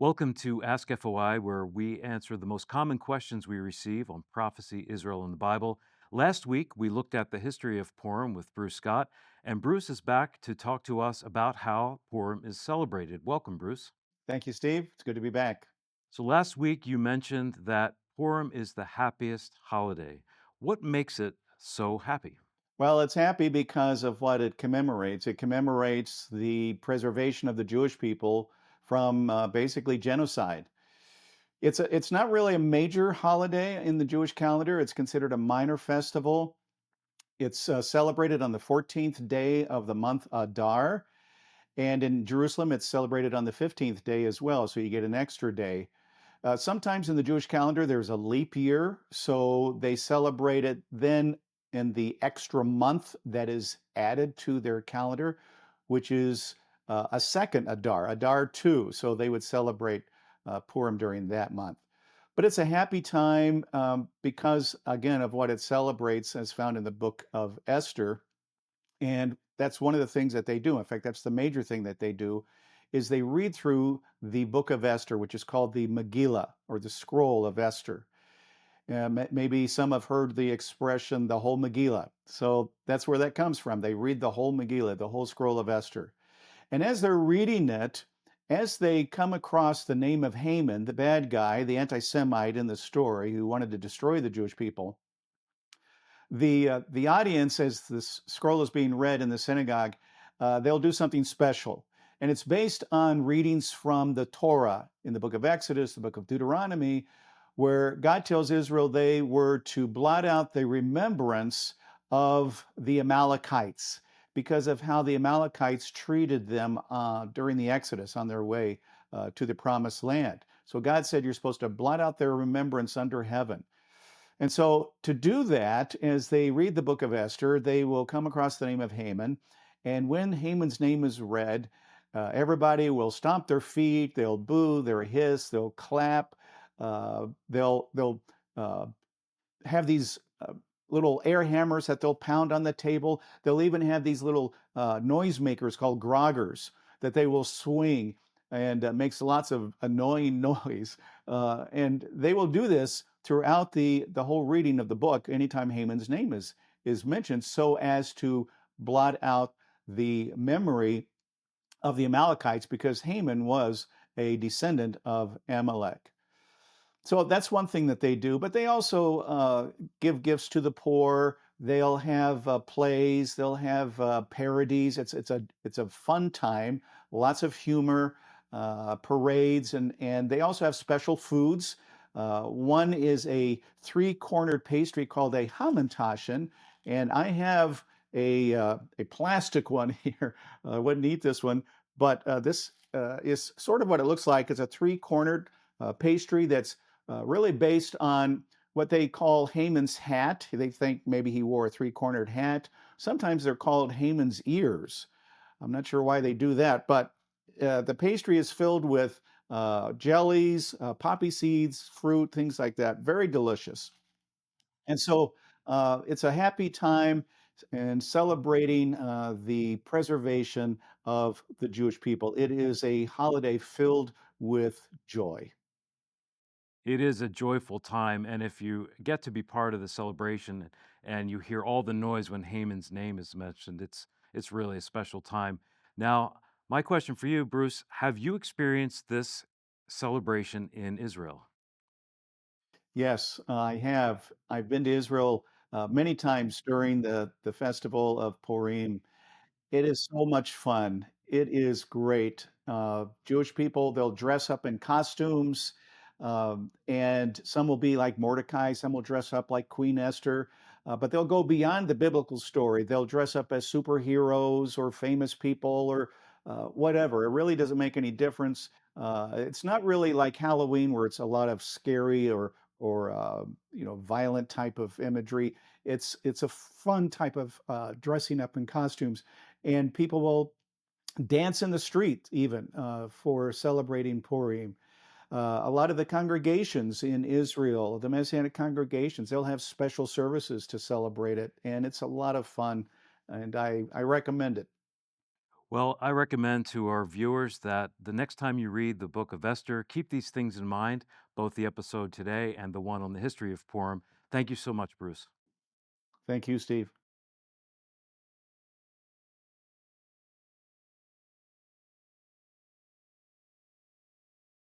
Welcome to AskFOI, where we answer the most common questions we receive on prophecy, Israel, and the Bible. Last week, we looked at the history of Purim with Bruce Scott, and Bruce is back to talk to us about how Purim is celebrated. Welcome, Bruce. Thank you, Steve. It's good to be back. So, last week, you mentioned that Purim is the happiest holiday. What makes it so happy? Well, it's happy because of what it commemorates. It commemorates the preservation of the Jewish people from basically genocide. It's not really a major holiday in the Jewish calendar. It's considered a minor festival. It's celebrated on the 14th day of the month Adar, and in Jerusalem, it's celebrated on the 15th day as well. So you get an extra day. Sometimes in the Jewish calendar, there's a leap year, so they celebrate it then in the extra month that is added to their calendar, which is a second Adar, Adar 2. So they would celebrate Purim during that month. But it's a happy time because, again, of what it celebrates, as found in the book of Esther. And that's one of the things that they do. In fact, that's the major thing that they do is they read through the book of Esther, which is called the Megillah or the scroll of Esther. Maybe some have heard the expression the whole Megillah. So that's where that comes from. They read the whole Megillah, the whole scroll of Esther. And as they're reading it, as they come across the name of Haman, the bad guy, the anti Semite in the story who wanted to destroy the Jewish people, the audience, as this scroll is being read in the synagogue, they'll do something special, and it's based on readings from the Torah in the book of Exodus, the book of Deuteronomy, where God tells Israel they were to blot out the remembrance of the Amalekites because of how the Amalekites treated them during the Exodus on their way to the promised land. So God said you're supposed to blot out their remembrance under heaven. And so, to do that, as they read the book of Esther, they will come across the name of Haman. And when Haman's name is read, everybody will stomp their feet, they'll boo, they'll hiss, they'll clap, they'll have these little air hammers that they'll pound on the table. They'll even have these little noisemakers called groggers that they will swing and makes lots of annoying noise. And they will do this throughout the whole reading of the book anytime Haman's name is mentioned so as to blot out the memory of the Amalekites because Haman was a descendant of Amalek. So that's one thing that they do, but they also give gifts to the poor. They'll have plays. They'll have parodies. It's a fun time. Lots of humor, parades, and they also have special foods. One is a three-cornered pastry called a Hamantaschen, and I have a plastic one here. I wouldn't eat this one, but this is sort of what it looks like. It's a three-cornered pastry that's really based on what they call Haman's hat. They think maybe he wore a three-cornered hat. Sometimes they're called Haman's ears. I'm not sure why they do that, but the pastry is filled with jellies, poppy seeds, fruit, things like that. Very delicious. And so it's a happy time and celebrating the preservation of the Jewish people. It is a holiday filled with joy. It is a joyful time, and if you get to be part of the celebration and you hear all the noise when Haman's name is mentioned, it's really a special time. Now, my question for you, Bruce, have you experienced this celebration in Israel? Yes, I have. I've been to Israel many times during the festival of Purim. It is so much fun. It is great. Jewish people, they'll dress up in costumes, and some will be like Mordecai, some will dress up like Queen Esther, but they'll go beyond the biblical story. They'll dress up as superheroes or famous people or whatever. It really doesn't make any difference. It's not really like Halloween, where it's a lot of scary or violent type of imagery. It's a fun type of dressing up in costumes, and people will dance in the street even for celebrating Purim. A lot of the congregations in Israel, the Messianic congregations, they'll have special services to celebrate it, and it's a lot of fun, and I recommend it. Well, I recommend to our viewers that the next time you read the book of Esther, keep these things in mind, both the episode today and the one on the history of Purim. Thank you so much, Bruce. Thank you, Steve.